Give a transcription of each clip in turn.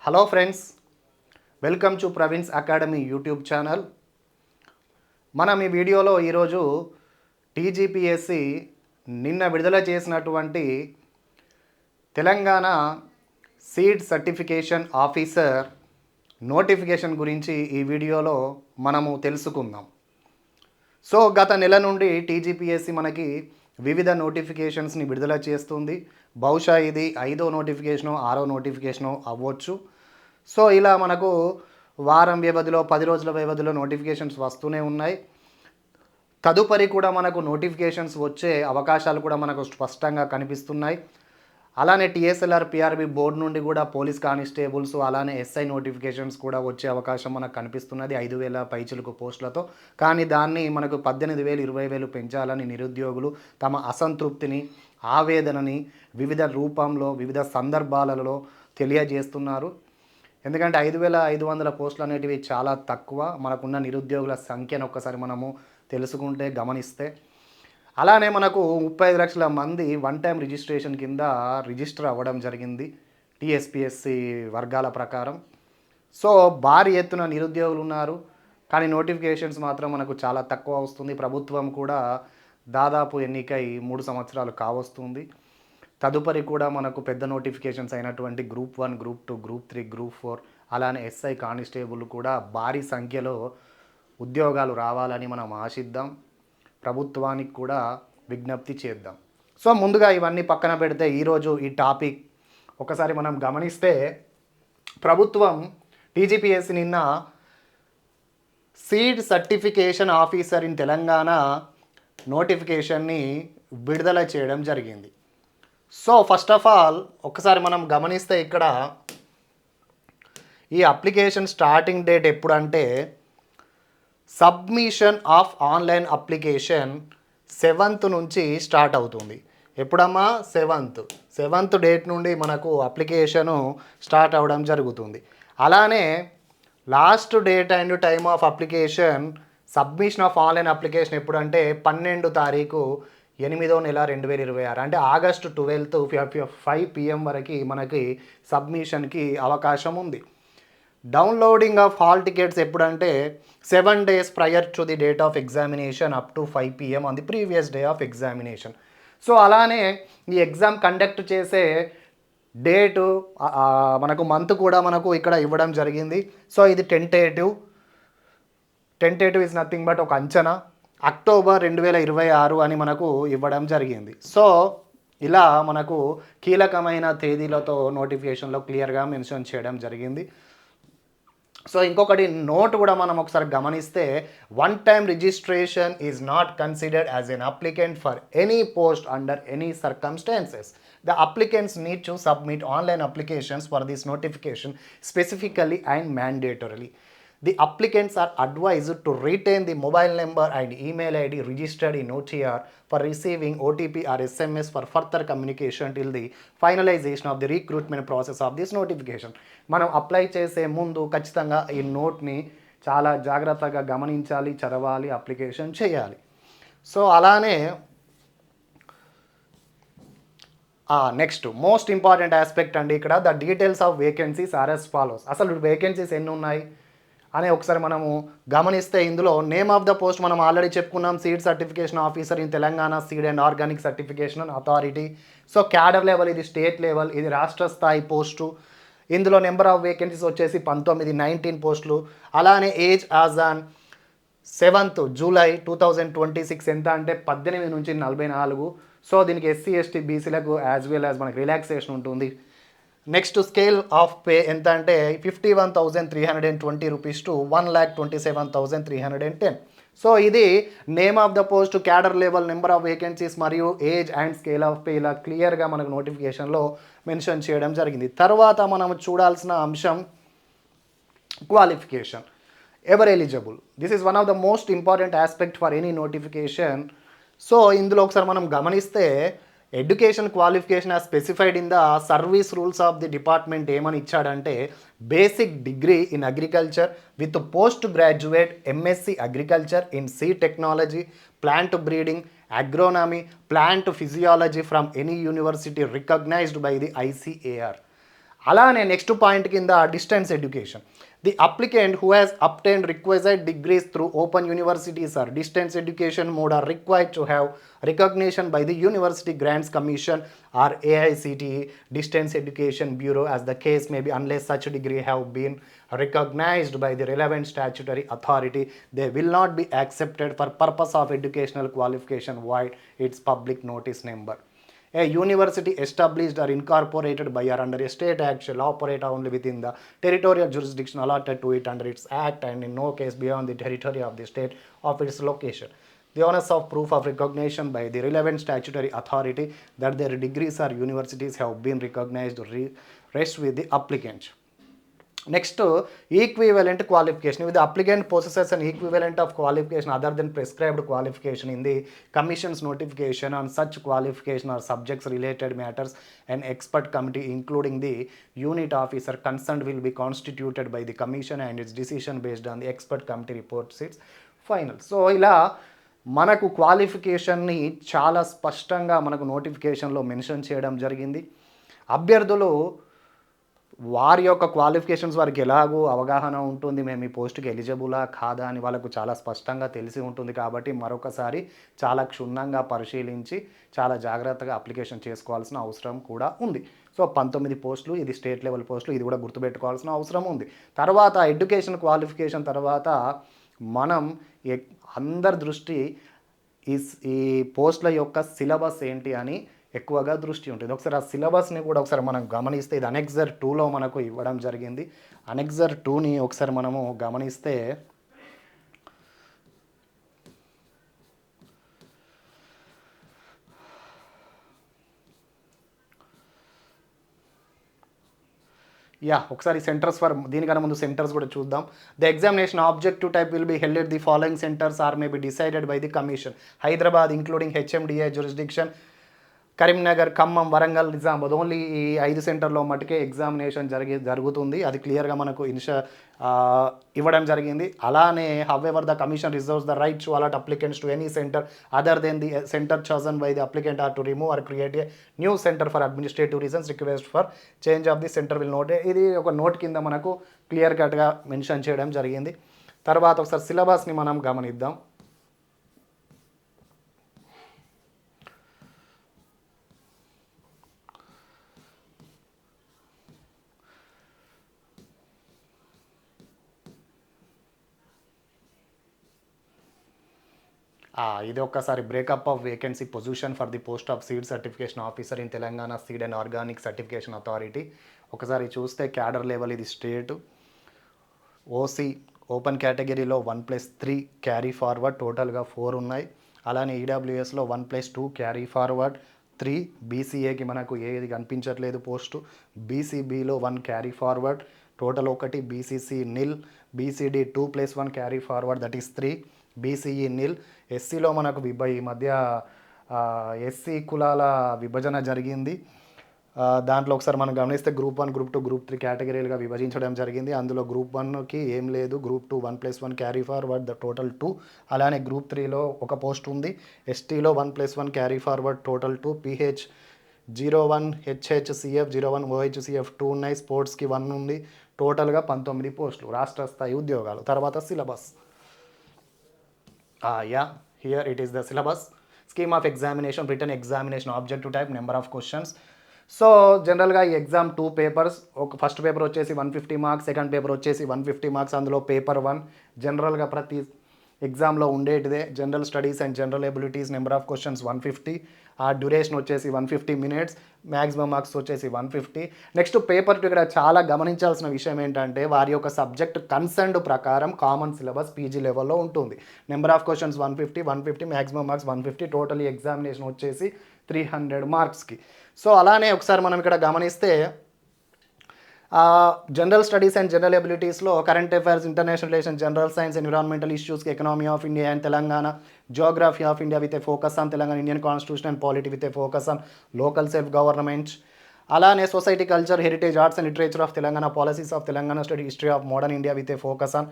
Hello friends, welcome to Praveen's academy YouTube channel. మనం ఈ వీడియోలో ఈరోజు టీజీపీఎస్సి నిన్న విడుదల చేసినటువంటి Telangana seed certification officer notification గురించి ఈ వీడియోలో మనము తెలుసుకుందాం. సో గత నెల నుండి టీజీపీఎస్సి మనకి వివిధ నోటిఫికేషన్స్ని విడుదల చేస్తుంది. బహుశా ఇది 5వ నోటిఫికేషను 6వ నోటిఫికేషను అవ్వచ్చు. సో ఇలా మనకు వారం వ్యవధిలో 10 రోజుల వ్యవధిలో నోటిఫికేషన్స్ వస్తూనే ఉన్నాయి. తదుపరి కూడా మనకు నోటిఫికేషన్స్ వచ్చే అవకాశాలు కూడా మనకు స్పష్టంగా కనిపిస్తున్నాయి. అలానే టీఎస్ఎల్ఆర్ పిఆర్బి బోర్డు నుండి కూడా పోలీస్ కానిస్టేబుల్స్ అలానే ఎస్ఐ నోటిఫికేషన్స్ కూడా వచ్చే అవకాశం మనకు కనిపిస్తున్నది 5,000 పైచిలుకు పోస్టులతో. కానీ దాన్ని మనకు 18,000 20,000 పెంచాలని నిరుద్యోగులు తమ అసంతృప్తిని ఆవేదనని వివిధ రూపంలో వివిధ సందర్భాలలో తెలియజేస్తున్నారు. ఎందుకంటే 5,500 పోస్టులు అనేటివి చాలా తక్కువ. మనకున్న నిరుద్యోగుల సంఖ్యను ఒక్కసారి మనము తెలుసుకుంటే గమనిస్తే అలానే మనకు 35 లక్షల మంది వన్ టైం రిజిస్ట్రేషన్ కింద రిజిస్టర్ అవ్వడం జరిగింది టీఎస్పీఎస్సి వర్గాల ప్రకారం. సో భారీ ఎత్తున నిరుద్యోగులు ఉన్నారు, కానీ నోటిఫికేషన్స్ మాత్రం మనకు చాలా తక్కువ వస్తుంది. ప్రభుత్వం కూడా దాదాపు ఎన్నికై 3 సంవత్సరాలు కావస్తుంది. తదుపరి కూడా మనకు పెద్ద నోటిఫికేషన్స్ అయినటువంటి గ్రూప్ 1, గ్రూప్ 2, గ్రూప్ 3, గ్రూప్ 4 అలానే ఎస్ఐ కానిస్టేబుల్ కూడా భారీ సంఖ్యలో ఉద్యోగాలు రావాలని మనం ఆశిద్దాం. ప్రభుత్వానికి కూడా విజ్ఞప్తి చేద్దాం. సో ముందుగా ఇవన్నీ పక్కన పెడితే ఈరోజు ఈ టాపిక్ ఒకసారి మనం గమనిస్తే, ప్రభుత్వం టీజీపీఎస్సి నిన్న seed certification officer in Telangana నోటిఫికేషన్ని విడుదల చేయడం జరిగింది. సో ఫస్ట్ ఆఫ్ ఆల్ ఒకసారి మనం గమనిస్తే ఇక్కడ ఈ అప్లికేషన్ స్టార్టింగ్ డేట్ ఎప్పుడంటే submission of online application 7th నుంచి స్టార్ట్ అవుతుంది. ఎప్పుడమ్మా 7th డేట్ నుండి మనకు అప్లికేషను స్టార్ట్ అవ్వడం జరుగుతుంది. అలానే last date and time of application submission of online application ఎప్పుడంటే 12 తారీఖు 8వ నెల 2026 అంటే ఆగస్టు 12th 5 PM వరకు మనకి సబ్మిషన్కి అవకాశం ఉంది. డౌన్లోడింగ్ ఆఫ్ హాల్ టికెట్స్ ఎప్పుడంటే 7 days prior to the date of examination up to 5 PM on the previous day of examination. So అలానే ఈ ఎగ్జామ్ కండక్ట్ చేసే డేటు మనకు మంత్ కూడా మనకు ఇక్కడ ఇవ్వడం జరిగింది. సో ఇది టెంటేటివ్ ఇస్ నథింగ్ బట్ ఒక అంచనా. అక్టోబర్ 2026 అని మనకు ఇవ్వడం జరిగింది. సో ఇలా మనకు కీలకమైన తేదీలతో నోటిఫికేషన్లో క్లియర్గా మెన్షన్ చేయడం జరిగింది. సో ఇంకొకటి నోట్ కూడా మనం ఒకసారి గమనిస్తే, one time registration is not considered as N applicant for any post under any circumstances. The applicants need to submit online applications for this notification specifically and mandatorily. The applicants are advised to retain the mobile number and email ID registered in OTR for receiving OTP or SMS for further communication till the finalization of the recruitment process of this notification. మనం apply చేసే ముందు ఖచ్చితంగా ఈ నోట్ని చాలా జాగ్రత్తగా గమనించాలి, చదవాలి, application చేయాలి. సో అలానే నెక్స్ట్ మోస్ట్ ఇంపార్టెంట్ ఆస్పెక్ట్ అండి ఇక్కడ, the details of vacancies are as follows. అసలు వేకెన్సీస్ ఎన్ని ఉన్నాయి అని ఒకసారి మనము గమనిస్తే, ఇందులో నేమ్ ఆఫ్ ద పోస్ట్ మనం ఆల్రెడీ చెప్పుకున్నాం, seed certification officer in Telangana seed and organic certification authority. So cadre level ఇది స్టేట్ లెవెల్, ఇది రాష్ట్ర స్థాయి పోస్టు. ఇందులో నెంబర్ ఆఫ్ వేకెన్సీస్ వచ్చేసి 19 పోస్టులు. అలానే age as on 7th July 2026 ఎంత అంటే 18 నుంచి 44. సో దీనికి ఎస్సీ ఎస్టీ బీసీలకు యాజ్ వెల్ యాజ్ మనకి రిలాక్సేషన్ ఉంటుంది. నెక్స్ట్ స్కేల్ ఆఫ్ పే ఎంత అంటే 51,320 రూపీస్ టు 1,27,310. సో ఇది name of the post, cadre level, number of vacancies మరియు age and scale of pay ఇలా క్లియర్గా మనకు నోటిఫికేషన్లో మెన్షన్ చేయడం జరిగింది. తర్వాత మనం చూడాల్సిన అంశం qualification. Ever eligible, this is one of the most important aspect for any notification. So ఇందులో ఒకసారి మనం గమనిస్తే, education qualification as specified in the service rules of the department ఏమని ఇచ్చాడంటే, basic degree in agriculture with post graduate M Sc agriculture in seed technology, plant breeding, agronomy, plant physiology from any university recognised by the ICAR. అలానే next point కింద distance education. The applicant who has obtained requisite degrees through open universities or distance education mode are required to have recognition by the University Grants Commission or AICTE Distance Education Bureau as the case may be, unless such degree have been recognized by the relevant statutory authority. They will not be accepted for purpose of educational qualification void its public notice number. A university established or incorporated by or under a state act shall operate only within the territorial jurisdiction allotted to it under its act and in no case beyond the territory of the state of its location. The onus of proof of recognition by the relevant statutory authority that their degrees or universities have been recognized rests with the applicant. Next, equivalent qualification. If the applicant possesses an equivalent of qualification other than prescribed qualification in the Commission's notification on such qualification or subjects related matters, an expert committee including the unit officer concerned will be constituted by the Commission and its decision based on the expert committee reports its final. So, ఇలా మనకు క్వాలిఫికేషన్ని చాలా స్పష్టంగా మనకు నోటిఫికేషన్లో mention చేయడం జరిగింది. అభ్యర్థులు వారి యొక్క క్వాలిఫికేషన్స్ వారికి ఎలాగో అవగాహన ఉంటుంది, మేము ఈ పోస్ట్కి ఎలిజిబులా కాదా అని వాళ్ళకు చాలా స్పష్టంగా తెలిసి ఉంటుంది. కాబట్టి మరొకసారి చాలా క్షుణ్ణంగా పరిశీలించి చాలా జాగ్రత్తగా అప్లికేషన్ చేసుకోవాల్సిన అవసరం కూడా ఉంది. సో 19 పోస్టులు, ఇది స్టేట్ లెవెల్ పోస్టులు, ఇది కూడా గుర్తుపెట్టుకోవాల్సిన అవసరం ఉంది. తర్వాత ఎడ్యుకేషన్ క్వాలిఫికేషన్ తర్వాత మనం అందరి దృష్టి ఈ పోస్టుల యొక్క సిలబస్ ఏంటి అని ఎక్కువగా దృష్టి ఉంటుంది. ఒకసారి ఆ సిలబస్ని కూడా ఒకసారి మనం గమనిస్తే, ఇది అనెక్సర్ 2లో మనకు ఇవ్వడం జరిగింది. అనెక్సర్ 2ని ఒకసారి మనము గమనిస్తే ఒకసారి సెంటర్స్ ఫర్, దీనికన్నా ముందు సెంటర్స్ కూడా చూద్దాం. The examination objective type will be held at the following centres or may be decided by the commission. Hyderabad including HMDA jurisdiction, Karimnagar, Khammam, Warangal, Nizamabad. Only ఈ 5 సెంటర్లో మటుకే ఎగ్జామినేషన్ జరుగుతుంది. అది క్లియర్గా మనకు ఇవ్వడం జరిగింది. అలానే however the commission reserves the right to allot applicants to any centre other than the centre chosen by the applicant or to remove or create a new centre for administrative reasons. Request for change of the centre will not. ఇది ఒక note కింద మనకు clear కట్గా mention చేయడం జరిగింది. తర్వాత ఒకసారి సిలబస్ని మనం గమనిద్దాం. ఇది ఒక్కసారి breakup of vacancy position for the post of seed certification officer in Telangana seed and organic certification authority. ఒకసారి చూస్తే క్యాడర్ లెవెల్ ఇది స్టేట్. ఓసీ ఓపెన్ కేటగిరీలో 1+3 క్యారీ ఫార్వర్డ్, టోటల్గా 4 ఉన్నాయి. అలానే ఈడబ్ల్యూఎస్లో 1+2 క్యారీ ఫార్వర్డ్ 3. బీసీఏకి మనకు ఏది కనిపించట్లేదు పోస్టు. బీసీబీలో 1 carry forward, total 1. BCC nil. BCD 2+1 carry forward, that is 3. BCE nil. ఎస్సీలో మనకు ఈ మధ్య ఎస్సీ కులాల విభజన జరిగింది. దాంట్లో ఒకసారి మనం గమనిస్తే గ్రూప్ 1, గ్రూప్ 2, గ్రూప్ 3 కేటగిరీలుగా విభజించడం జరిగింది. అందులో గ్రూప్ 1కి ఏం లేదు, group 2 1+1 carry forward, the total 2. అలానే గ్రూప్ 3లో ఒక పోస్ట్ ఉంది. ఎస్టీలో 1+1 carry forward, total 2. PH 01, HHCF 01, OHCF 2 ఉన్నాయి. స్పోర్ట్స్కి 1 ఉంది. టోటల్గా 19 పోస్టులు, రాష్ట్ర స్థాయి ఉద్యోగాలు. తర్వాత syllabus. Here it is the syllabus. Scheme of examination, written examination, objective type, number of questions. So జనరల్గా ఈ ఎగ్జామ్ 2 పేపర్స్. ఒక ఫస్ట్ పేపర్ వచ్చేసి 150 మార్క్స్, సెకండ్ పేపర్ వచ్చేసి 150 మార్క్స్. అందులో పేపర్ 1 జనరల్గా ప్రతి ఎగ్జామ్లో ఉండేటిదే. General studies and general abilities, number of questions 150. ఆ డ్యూరేషన్ వచ్చేసి 150 minutes, మ్యాక్సిమం మార్క్స్ వచ్చేసి 150. నెక్స్ట్ పేపర్ 2 ఇక్కడ చాలా గమనించాల్సిన విషయం ఏంటంటే వారి యొక్క సబ్జెక్ట్ కన్సర్న్డ్ ప్రకారం కామన్ సిలబస్ పీజీ లెవెల్లో ఉంటుంది. Number of questions 150, maximum marks 150. Total examination వచ్చేసి 300 మార్క్స్కి. సో అలానే ఒకసారి మనం ఇక్కడ గమనిస్తే జనరల్ స్టడీస్ అండ్ జనరల్ ఎబిలిటీస్లో current affairs, international relation, general science, environmental ఇష్యూస్కి, economy of India and Telangana, geography of India with a focus on Telangana, Indian constitution and polity with a focus on local self government. అలానే society, culture, heritage, arts and literature of Telangana, policies of Telangana, study history of modern India with a focus on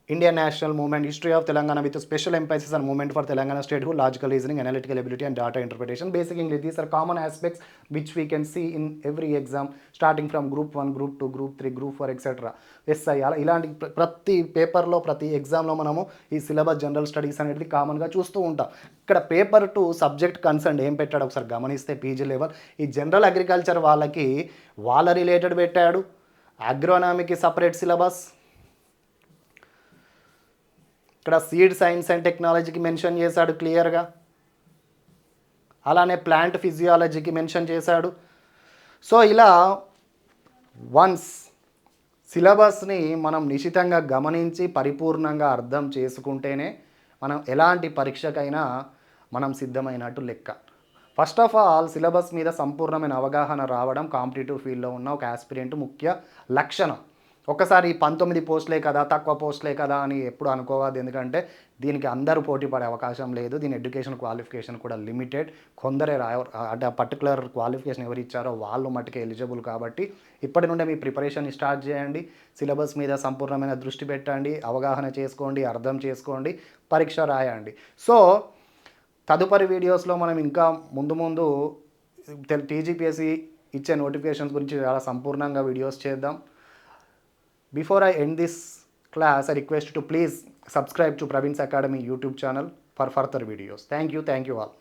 Indian national movement, history of Telangana with a special emphasis on movement for Telangana statehood, logical reasoning, analytical ability, and data interpretation. Basic English. These are common aspects which we can see in every exam, starting from Group 1, Group 2, Group 3, Group 4, etc. SI అలా ఇలాంటి ప్రతి పేపర్లో ప్రతి ఎగ్జామ్లో మనము ఈ syllabus general studies అనేది కామన్గా చూస్తూ ఉంటాం. ఇక్కడ పేపర్ 2 సబ్జెక్ట్ కన్సర్న్ ఏం పెట్టాడు ఒకసారి గమనిస్తే పీజీ లెవెల్ ఈ జనరల్ అగ్రికల్చర్ వాళ్ళకి వాళ్ళ రిలేటెడ్ పెట్టాడు, అగ్రోనామీకి సపరేట్ సిలబస్, ఇక్కడ సీడ్ సైన్స్ అండ్ టెక్నాలజీకి మెన్షన్ చేశాడు క్లియర్గా, అలానే ప్లాంట్ ఫిజియాలజీకి మెన్షన్ చేశాడు. సో ఇలా వన్స్ సిలబస్ని మనం నిశితంగా గమనించి పరిపూర్ణంగా అర్థం చేసుకుంటేనే మనం ఎలాంటి పరీక్షకైనా మనం సిద్ధమైనట్టు లెక్క. ఫస్ట్ ఆఫ్ ఆల్ సిలబస్ మీద సంపూర్ణమైన అవగాహన రావడం కాంపిటేటివ్ ఫీల్డ్లో ఉన్న ఒక ఆస్పిరెంట్ ముఖ్య లక్షణం. ఒక్కసారి 19 పోస్టులే కదా, తక్కువ పోస్టులే కదా అని ఎప్పుడు అనుకోవద్దు. ఎందుకంటే దీనికి అందరూ పోటీ పడే అవకాశం లేదు. దీని ఎడ్యుకేషన్ క్వాలిఫికేషన్ కూడా లిమిటెడ్. కొందరే అంటే పర్టికులర్ క్వాలిఫికేషన్ ఎవరు ఇచ్చారో వాళ్ళు మట్టుకే ఎలిజిబుల్. కాబట్టి ఇప్పటి నుండే మీ ప్రిపరేషన్ స్టార్ట్ చేయండి. సిలబస్ మీద సంపూర్ణమైన దృష్టి పెట్టండి, అవగాహన చేసుకోండి, అర్థం చేసుకోండి, పరీక్ష రాయండి. సో తదుపరి వీడియోస్లో మనం ఇంకా ముందు టీజీపీఎస్సీ ఇచ్చే నోటిఫికేషన్స్ గురించి చాలా సంపూర్ణంగా వీడియోస్ చేద్దాం. Before I end this class, I request you to please subscribe to Praveen's Academy YouTube channel for further videos. Thank you all.